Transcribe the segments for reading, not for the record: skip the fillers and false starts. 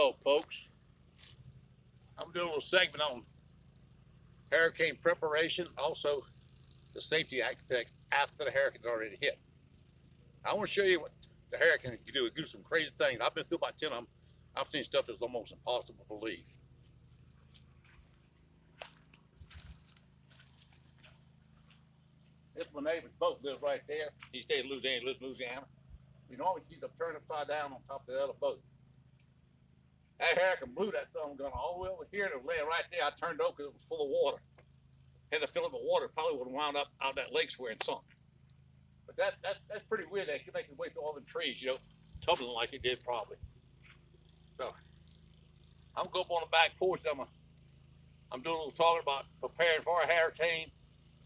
Hello, folks. I'm doing a little segment on hurricane preparation, also the safety aspect after the hurricane's already hit. I want to show you what the hurricane can do. It can do some crazy things. I've been through about 10 of them. I've seen stuff that's almost impossible to believe. This is my neighbor's boat lives right there. He stays in Louisiana. You know, he sees them turned upside down on top of the other boat. That hurricane blew that thumb gun all the way over here and it was laying right there. I turned over because it was full of water. Had to fill it with water, probably would have wound up out that lake somewhere and sunk. But that's pretty weird. They can make its way through all the trees, tumbling like it did probably. So I'm gonna go up on the back porch. I'm doing a little talking about preparing for a hurricane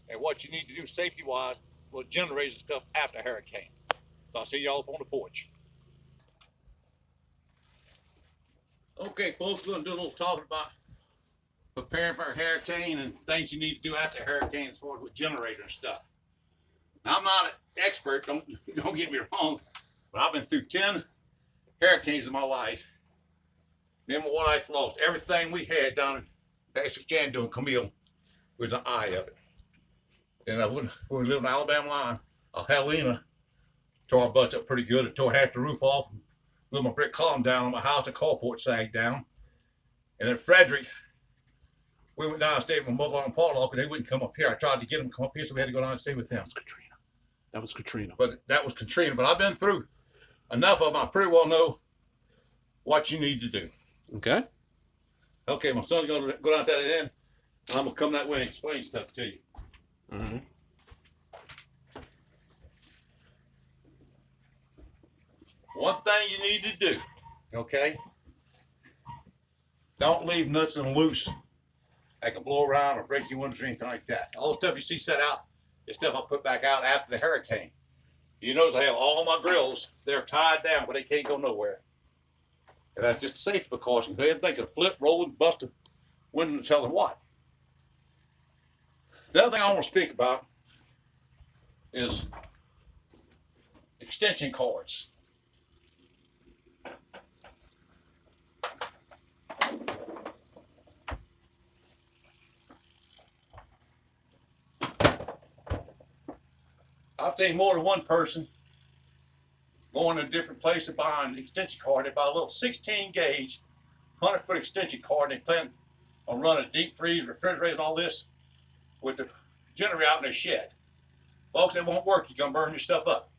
and what you need to do safety wise with generators and stuff after a hurricane. So I'll see y'all up on the porch. Okay, folks, we're gonna do a little talking about preparing for a hurricane and things you need to do after a hurricane as far as with generator and stuff. Now, I'm not an expert, don't get me wrong, but I've been through 10 hurricanes in my life. Then my wife lost everything we had down in Pastor Shandu and Camille was an eye of it. Then when we lived in the Alabama line, Helena tore our butts up pretty good. It tore half the roof off and blew my brick column down on my house. The carport sagged down. And then Frederick, we went down and stayed with my mother-in-law and father-in-law because they wouldn't come up here. I tried to get them to come up here, so we had to go down and stay with them. That was Katrina. But that was Katrina. But I've been through enough of them. I pretty well know what you need to do. Okay. Okay, my son's going to go down to that end, and I'm going to come that way and explain stuff to you. Mm-hmm. One thing you need to do, okay? Don't leave nothing loose that can blow around or break your windows or anything like that. All the stuff you see set out is stuff I put back out after the hurricane. You notice I have all my grills, they're tied down, but they can't go nowhere. And that's just a safety precaution. Everything can flip, roll, and bust a window and tell them what. The other thing I want to speak about is extension cords. I've seen more than one person going to a different place to buy an extension cord. They buy a little 16 gauge, 100-foot extension cord. They plan on running a deep freeze, refrigerator, and all this with the generator out in their shed. Folks, it won't work. You're going to burn your stuff up.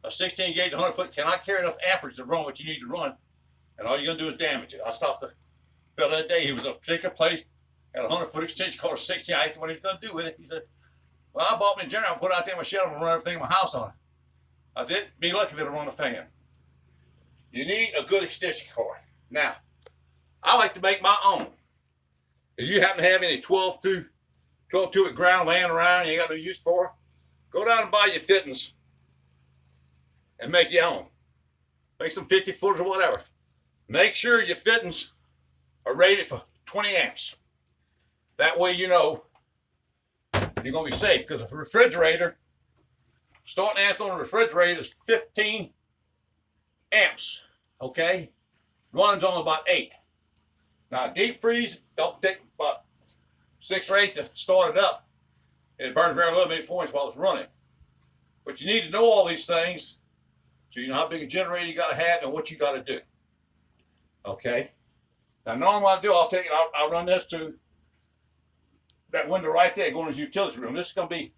A 16 gauge, 100-foot cannot carry enough amperage to run what you need to run, and all you're going to do is damage it. I stopped the fellow that day. He was in a particular place, had a 100-foot extension cord, 16. I asked him what he was going to do with it. He said, well, I bought me a generator, I put it out there in my shed, I'm going to run everything in my house on it. I said, be lucky if it'll run a fan. You need a good extension cord. Now, I like to make my own. If you happen to have any 12-2 at ground laying around you ain't got no use for, go down and buy your fittings and make your own. Make some 50 footers or whatever. Make sure your fittings are rated for 20 amps. That way you know you're going to be safe, because a refrigerator, starting amps on a refrigerator is 15 amps, okay? Runs on about 8. Now, deep freeze, don't take about 6 or 8 to start it up. It burns very little, maybe 4 inches while it's running. But you need to know all these things so you know how big a generator you got to have and what you got to do, okay? Now, normally what I do, I'll run this to that window right there going to the utility room. This is going to be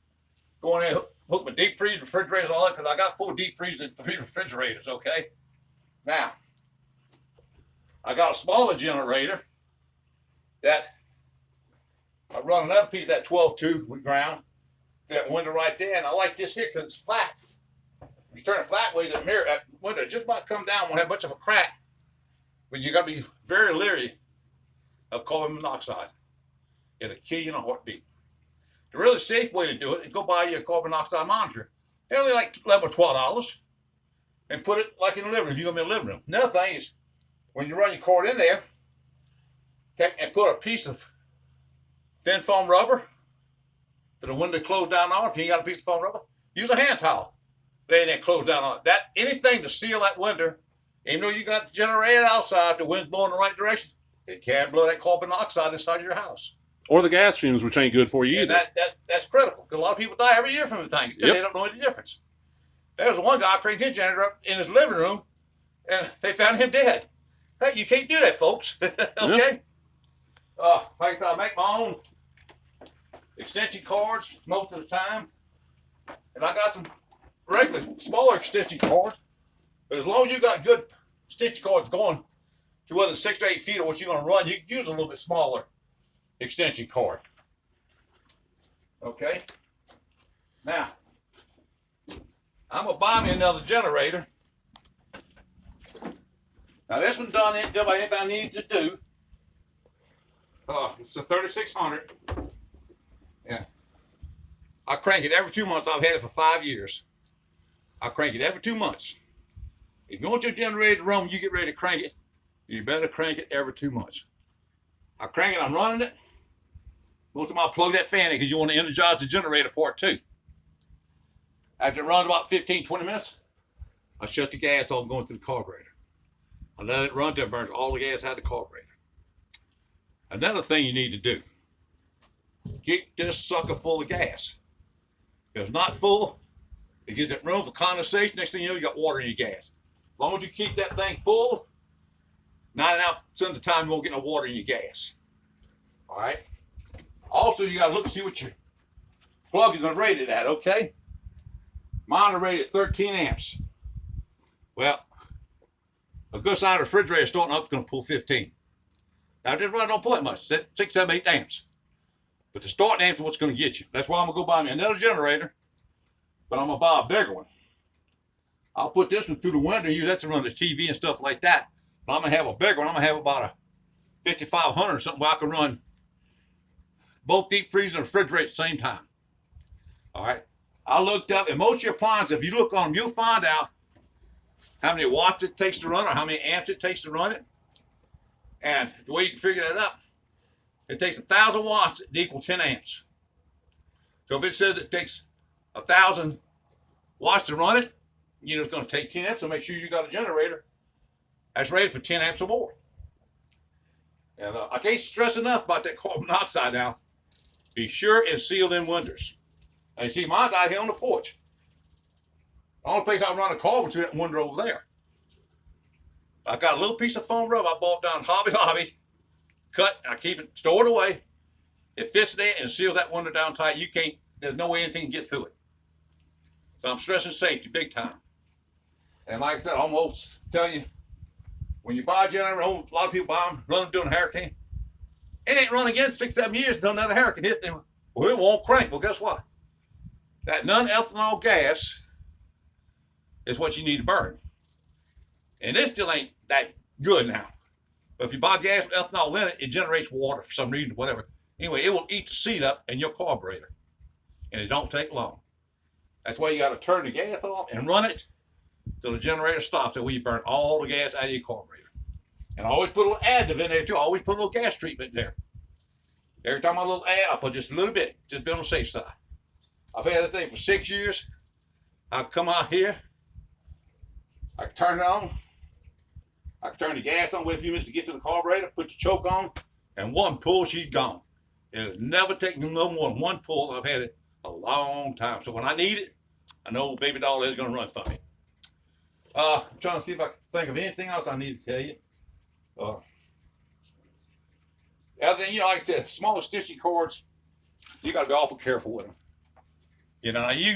going in, hook my deep freeze, refrigerators, all that, because I got 4 deep freezers and 3 refrigerators, okay? Now, I got a smaller generator that I run another piece of that 12-2 with ground, that window right there, and I like this here because it's flat. If you turn it flat ways, that window just might come down, won't have much of a crack, but you got to be very leery of carbon monoxide. It'll kill you in a heartbeat. The really safe way to do it is go buy you a carbon monoxide monitor. They're only like $11 or $12, and put it like in the living room if you're going to be in the living room. Another thing is, when you run your cord in there, take and put a piece of thin foam rubber for the window to close down on. If you ain't got a piece of foam rubber, use a hand towel. They close down on it. Anything to seal that window Even though you got the generator outside, the wind's blowing in the right direction, it can't blow that carbon monoxide inside your house. Or the gas fumes, which ain't good for you And either. that's critical, because a lot of people die every year from the things, because Yep. they don't know any difference. There was one guy cranked his generator up in his living room, and they found him dead. Hey, you can't do that, folks. Okay? Like I said, I make my own extension cords most of the time. And I got some regular, smaller extension cords. But as long as you got good extension cords going to within 6 to 8 feet of what you're going to run, you can use a little bit smaller extension cord. Okay? Now, I'm going to buy me another generator. Now, this one's done by anything I need to do. It's a 3600. Yeah. I crank it every 2 months. I've had it for 5 years. I crank it every 2 months. If you want your generator to run when you get ready to crank it, you better crank it every 2 months. I crank it, I'm running it. Most of them I plug that fan in because you want to energize the generator part too. After it runs about 15, 20 minutes, I shut the gas off going through the carburetor. I let it run till it burns all the gas out of the carburetor. Another thing you need to do, keep this sucker full of gas. If it's not full, it gives it room for condensation. Next thing you know, you got water in your gas. As long as you keep that thing full, 99% of the time you won't get no water in your gas. All right? Also, you got to look and see what your plug is rated at, okay? Mine are rated at 13 amps. Well, a good size refrigerator starting up is going to pull 15. Now, this run don't pull that much. That's 6, 7, 8 amps. But the starting amps is what's going to get you. That's why I'm going to go buy me another generator, but I'm going to buy a bigger one. I'll put this one through the window and use that to run the TV and stuff like that. But I'm going to have a bigger one. I'm going to have about a 5500 or something where I can run both deep freezer and refrigerator at the same time. All right. I looked up, and most of your appliances, if you look on them, you'll find out how many watts it takes to run or how many amps it takes to run it. And the way you can figure that out, it takes 1,000 watts to equal 10 amps. So if it says it takes 1,000 watts to run it, you know it's going to take 10 amps, so make sure you got a generator that's rated for 10 amps or more. And I can't stress enough about that carbon monoxide now. Be sure and seal them windows. And you see, mine's out here on the porch. The only place I run a carbon to that window over there. I got a little piece of foam rubber I bought down Hobby Lobby, cut, and I keep it stored away. It fits there and seals that window down tight. There's no way anything can get through it. So I'm stressing safety big time. And like I said, I'm almost telling you, when you buy a generator, a lot of people buy them, run them during a hurricane. It ain't run again 6, 7 years until another hurricane hits them. Well, it won't crank. Well, guess what? That non-ethanol gas is what you need to burn. And this still ain't that good now. But if you buy gas with ethanol in it, it generates water for some reason, whatever. Anyway, it will eat the seat up in your carburetor. And it don't take long. That's why you got to turn the gas off and run it till the generator stops. That way you burn all the gas out of your carburetor. And I always put a little additive in there too. I always put a little gas treatment in there. Every time I little add, I put just a little bit, just be on the safe side. I've had that thing for 6 years. I come out here, I can turn it on, I can turn the gas on, wait a few minutes to get to the carburetor, put the choke on, and one pull, she's gone. It'll never take no more than one pull. I've had it a long time. So when I need it, I know baby doll is going to run for me. I'm trying to see if I can think of anything else I need to tell you. The other thing, like I said, small extension cords, you got to be awful careful with them. You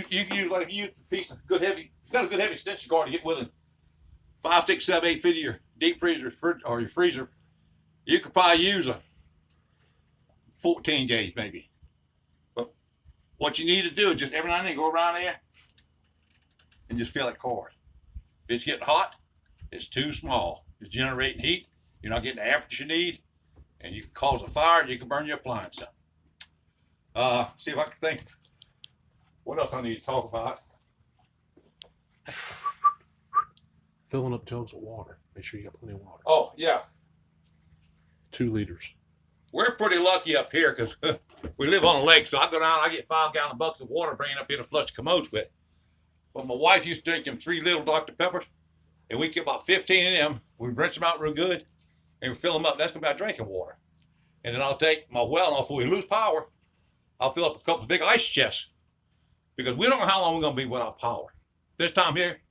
use like a piece of good heavy, got a good heavy extension cord to get within 5, 6, 7, 8 feet of your deep freezer or your freezer. You could probably use a 14 gauge maybe. But what you need to do is just every now and then go around there and just fill that cord. If it's getting hot, it's too small. It's generating heat. You're not getting the amperage you need, and you can cause a fire and you can burn your appliance up. See if I can think. What else I need to talk about? Filling up jugs of water. Make sure you got plenty of water. Oh, yeah. 2 liters. We're pretty lucky up here because we live on a lake. So I go down, I get 5-gallon buckets of water, bring it up here to flush the commodes with. But my wife used to drink them 3 little Dr. Peppers. And we get about 15 of them. We rinse them out real good, and we fill them up. That's gonna be our drinking water. And then I'll take my well off. Before we lose power, I'll fill up a couple of big ice chests because we don't know how long we're gonna be without power. This time here,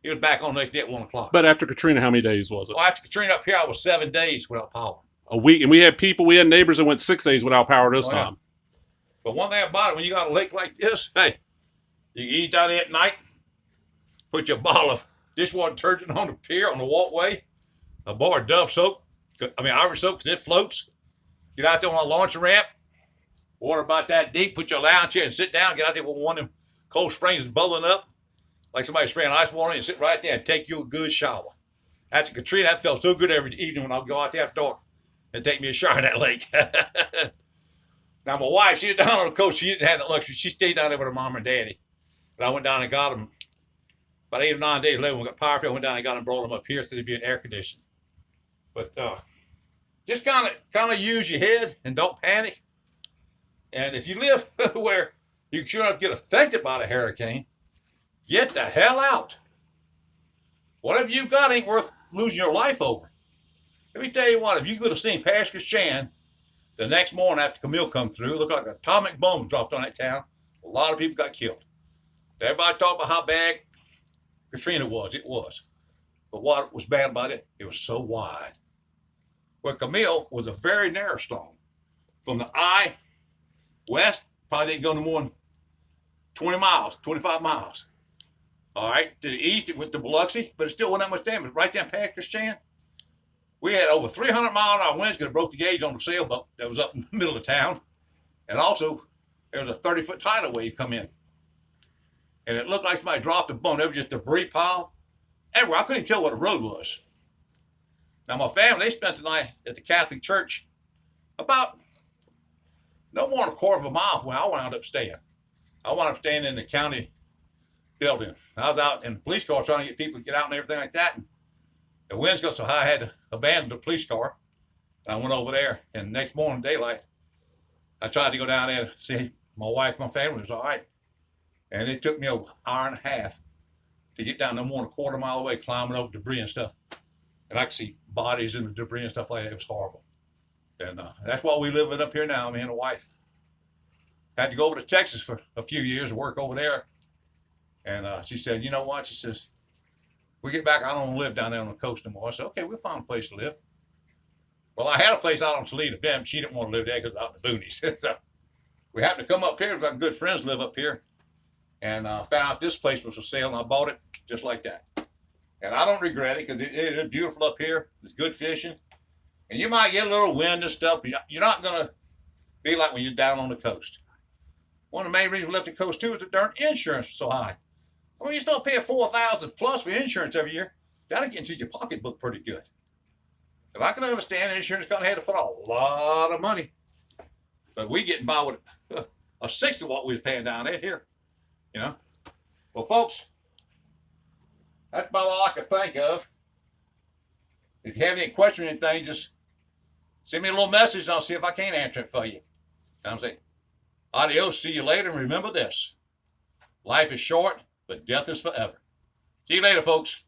it was back on the next day at 1 o'clock. But after Katrina, how many days was it? Well, after Katrina up here, I was 7 days without power. A week, and we had neighbors that went 6 days without power this Oh, yeah. time. But one thing about it, when you got a lake like this, hey, you can eat down there at night, put your bottle of dishwater detergent on the pier, on the walkway, a bar of Dove soap, Irish soap, because it floats. Get out there on a launch ramp, water about that deep, put your lounge chair and sit down, get out there with one of them cold springs that's bubbling up, like somebody spraying ice water, and sit right there and take you a good shower. After Katrina, that felt so good every evening when I would go out there after dark and take me a shower in that lake. Now, my wife, she was down on the coast. She didn't have that luxury. She stayed down there with her mom and daddy. And I went down and got them. About 8 or 9 days later, when we got power, I went down and got them, brought them up here so they'd be in air conditioning. But just kind of use your head and don't panic. And if you live where you can sure enough get affected by the hurricane, get the hell out. Whatever you've got ain't worth losing your life over. Let me tell you what, if you could have seen Pascal Chan the next morning after Camille come through, it looked like an atomic bomb dropped on that town. A lot of people got killed. Everybody talked about how bad Katrina was. It was. But what was bad about it, it was so wide. Where Camille was a very narrow storm. From the eye west, probably didn't go no more than 20 miles, 25 miles. All right, to the east, it went to Biloxi, but it still wasn't that much damage. Right down Pascal Chan, we had over 300-mile-an-hour winds because it broke the gauge on the sailboat that was up in the middle of town. And also, there was a 30-foot tidal wave come in. And it looked like somebody dropped a bomb. There was just debris pile everywhere. I couldn't even tell what the road was. Now, my family, they spent the night at the Catholic church about no more than a quarter of a mile from where I wound up staying. I wound up staying in the county building. I was out in the police car trying to get people to get out and everything like that. And the winds got so high, I had to abandon the police car. And I went over there, and the next morning, daylight, I tried to go down there to see my wife and my family was all right. And it took me an hour and a half to get down no more than a quarter mile away, climbing over debris and stuff. And I could see bodies in the debris and stuff like that. It was horrible. And that's why we live up here now, me and the wife. Had to go over to Texas for a few years to work over there. And she said, you know what? She says, we get back, I don't want to live down there on the coast anymore. I said, okay, we'll find a place to live. Well, I had a place out on Toledo Bend. She didn't want to live there because it was out in the boonies. So we happened to come up here. We've got good friends live up here. And found out this place was for sale, and I bought it just like that. And I don't regret it because it is beautiful up here. It's good fishing. And you might get a little wind and stuff. You're not going to be like when you're down on the coast. One of the main reasons we left the coast, too, is the darn insurance was so high. I mean, you still pay $4,000 plus for insurance every year. That'll get into your pocketbook pretty good. And I can understand insurance company had to put a lot of money. But we getting by with a sixth of what we was paying down there here. You know? Well, folks, that's about all I can think of. If you have any questions or anything, just send me a little message and I'll see if I can't answer it for you. And I'm saying, adios, see you later, and remember this. Life is short, but death is forever. See you later, folks.